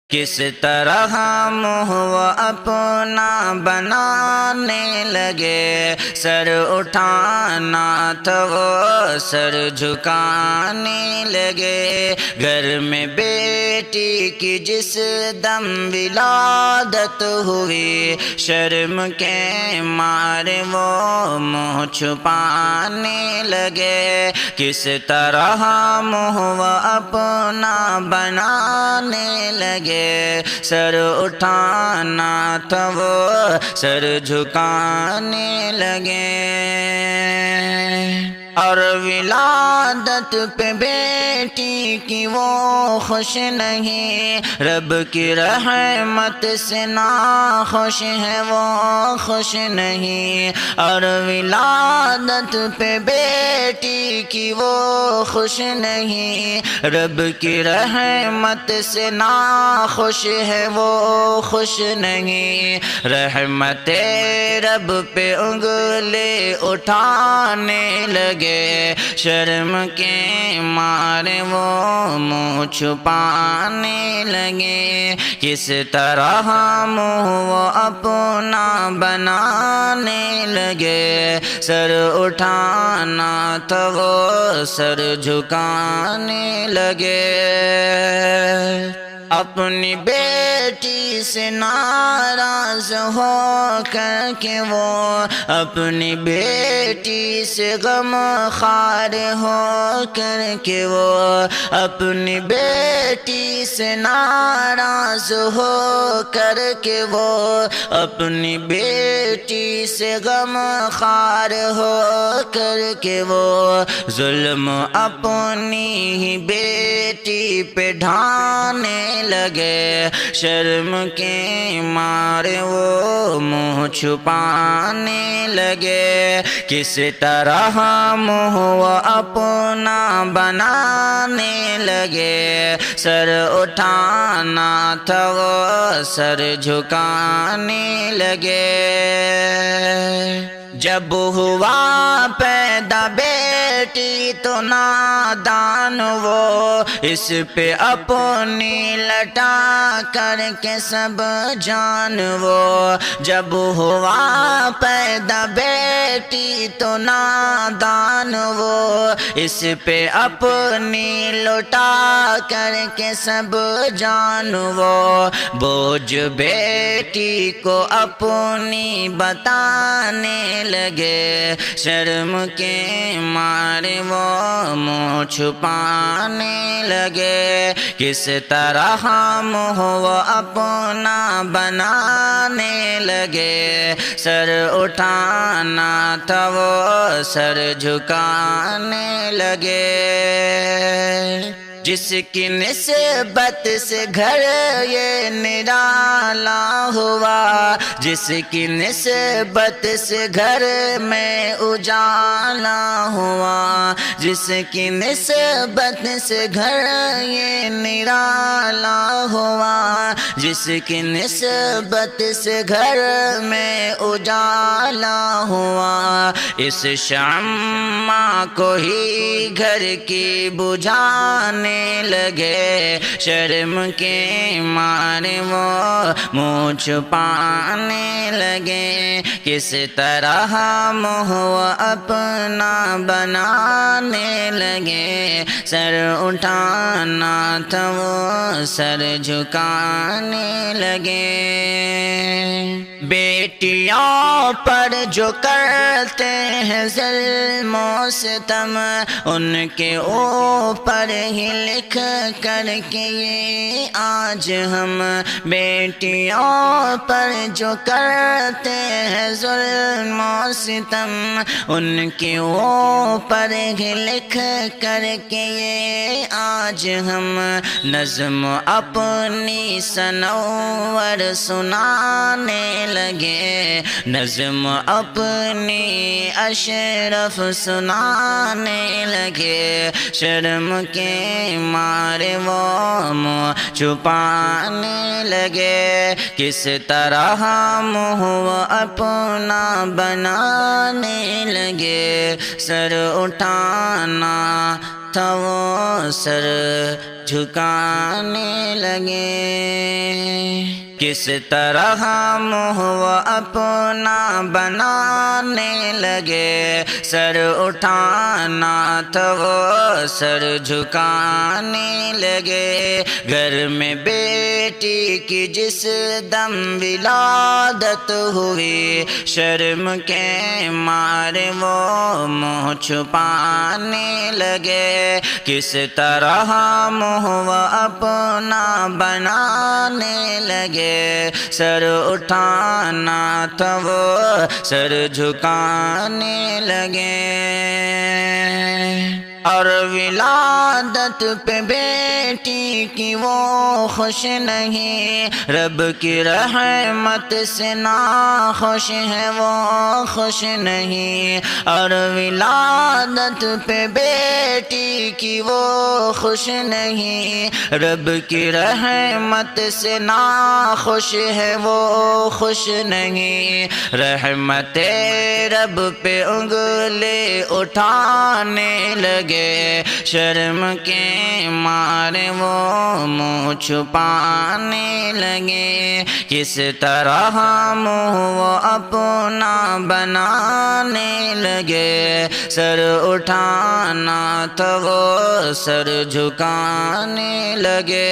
کس طرح منہ وہ اپنا بنانے لگے، سر اٹھانا تھا وہ سر جھکانے لگے۔ گھر میں بیٹی کی جس دم ولادت ہوئی، شرم کے مارے وہ منہ چھپانے لگے۔ کس طرح منہ وہ اپنا بنانے لگے، سر اٹھانا تھا وہ سر جھکانے لگے۔ اور ولادت پہ بیٹی کی وہ خوش نہیں، رب کی رحمت سے ناخوش ہے وہ خوش نہیں۔ اور ولادت پہ بیٹی کی وہ خوش نہیں، رب کی رحمت سے ناخوش ہے وہ خوش نہیں۔ رحمت رب پہ انگلی اٹھانے لگے، شرم کے مارے وہ منہ چھپانے لگے۔ کس طرح منہ وہ اپنا بنانے لگے، سر اٹھانا تھا وہ سر جھکانے لگے۔ اپنی بیٹی سے ناراض ہو کر کے وہ، اپنی بیٹی سے غم خوار ہو کر کے وہ، اپنی بیٹی سے ناراض ہو کر کے وہ، اپنی بیٹی سے غم خوار ہو کر کے وہ، ظلم اپنی ہی بیٹی پہ ڈھانے لگے۔ شرم کے مارے وہ منہ چھپانے لگے۔ کس طرح منہ وہ اپنا بنانے لگے، سر اٹھانا تھا وہ سر جھکانے لگے۔ جب ہوا پیدا بیٹی تو نادان وہ، اس پہ اپنی لٹا کر کے سب جان وہ۔ جب ہوا پیدا بیٹی تو نادان وہ، اس پہ اپنی لٹا کر کے سب جان وہ۔ بوجھ بیٹی کو اپنی بتانے لگے، شرم کے مارے وہ منہ چھپانے لگے۔ کس طرح منہ وہ اپنا بنانے لگے، سر اٹھانا تھا وہ سر جھکانے لگے۔ جس کی نسبت سے گھر یہ نرالا ہوا، جس کی نسبت سے گھر میں اجالا ہوا، جس کی نسبت سے گھر یہ نرالا ہوا، جس کی نسبت سے گھر میں اجالا ہوا، اس شمع کو ہی گھر کی بجھانے لگے۔ شرم کے مارے وہ منہ چھپانے لگے۔ کس طرح منہ وہ اپنا بنانے لگے، سر اٹھانا تھا وہ سر جھکانے لگے۔ بیٹیوں پر جو کرتے ہیں ظلم و ستم، ان کے اوپر ہی لکھ کر کے یہ آج ہم، بیٹیوں پر جو کرتے ہیں ظلم و ستم، ان کے اوپر ہی لکھ کر کے یہ آج ہم، نظم اپنی سنور سنانے لگے، نظم اپنی اشرف سنانے لگے۔ شرم کے مارے وہ منہ چھپانے لگے۔ کس طرح منہ وہ اپنا بنانے لگے، سر اٹھانا تھا وہ سر جھکانے لگے، کس طرح منہ وہ اپنا بنانے لگے، سر اٹھانا تھا وہ سر جھکانے لگے، گھر میں بیٹی کی جس دم ولادت ہوئی، شرم کے مارے وہ منہ چھپانے لگے، کس طرح منہ وہ اپنا بنانے لگے، سر اٹھانا تھا وہ سر جھکانے لگے، اور ولادت پہ بیٹی کی وہ خوش نہیں، رب کی رحمت سے ناخوش ہے وہ خوش نہیں، اور ولادت پہ بیٹی کی وہ خوش نہیں، رب کی رحمت سے ناخوش ہے وہ خوش نہیں، رحمت رب پہ انگلی اٹھانے لگے، شرم کے مارے وہ منہ چھپانے لگے، کس طرح منہ وہ اپنا بنانے لگے، سر اٹھانا تھا وہ سر جھکانے لگے،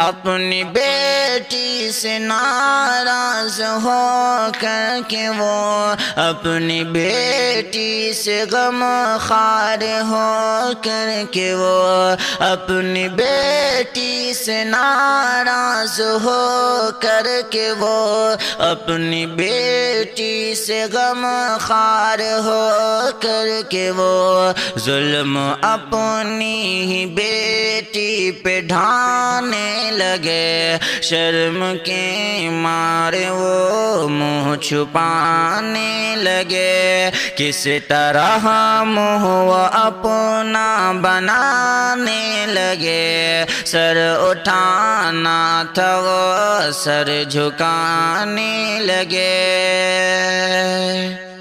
اپنی بیٹی سے ناراض ہو کر کے وہ، اپنی بیٹی سے غم خوار ہو کر کے وہ، اپنی بیٹی سے ناراض ہو کر کے وہ، اپنی بیٹی سے غم خوار ہو کر کے وہ، ظلم اپنی ہی بیٹی پہ ڈھانے لگے، شرم کے مارے وہ منہ چھپانے لگے، کس طرح منہ وہ اپنا بنانے لگے، سر اٹھانا تھا وہ سر جھکانے لگے،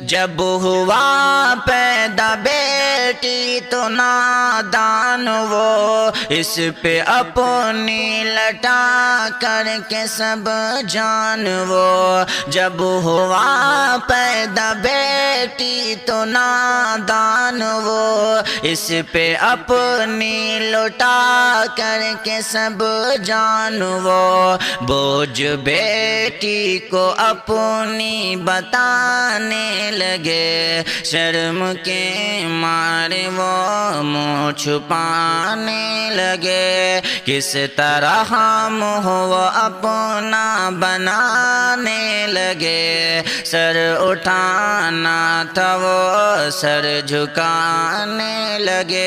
جب ہوا پیدا بیٹی تو نادان وہ، اس پہ اپنی لٹا کر کے سب جان وہ، جب ہوا پیدا بیٹی تو نادان وہ، اس پہ اپنی لٹا کر کے سب جان وہ، بوجھ بیٹی کو اپنی بتانے لگے، شرم کے مارے وہ منہ چھپانے لگے، کس طرح منہ وہ اپنا بنانے لگے، سر اٹھانا تھا وہ سر جھکانے لگے،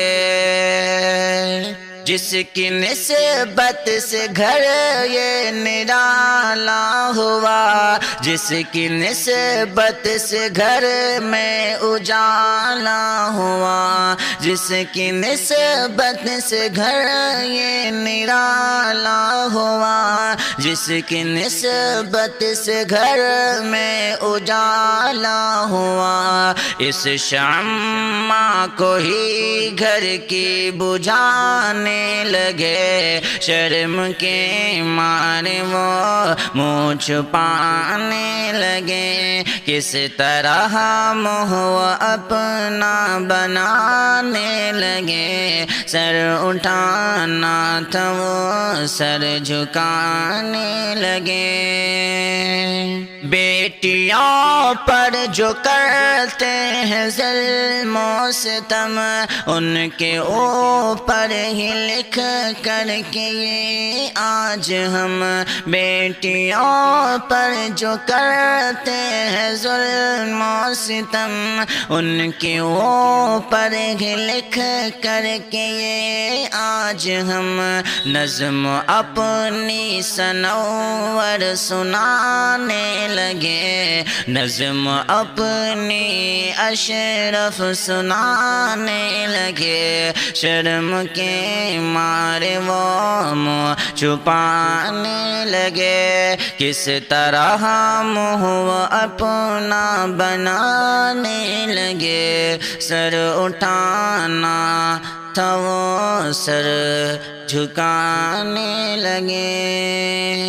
جس کی نسبت سے گھر یہ نرالا ہوا، جس کی نسبت سے گھر میں اجالا ہوا، جس کی نسبت سے گھر یہ نرالا ہوا، جس کی نسبت سے گھر میں اجالا ہوا، اس شمع کو ہی گھر کی بجھانے لگے، شرم کے مارے وہ منہ چھپانے لگے، کس طرح منہ وہ اپنا بنانے لگے، سر اٹھانا تھا وہ سر جھکانے لگے، بیٹیوں پر جو کرتے ہیں ظلم و ستم، ان کے اوپر ہی لکھ کر کے یہ آج ہم، بیٹیوں پر جو کرتے ہیں ظلم و ستم، ان کے اوپر ہی لکھ کر کے یہ آج ہم، نظم اپنی سنور سنانے لگے، نظم اپنی اشرف سنانے لگے، شرم کے مارے وہ منہ چھپانے لگے کس طرح منہ وہ اپنا بنانے لگے سر اٹھانا تھا وہ سر جھکانے لگے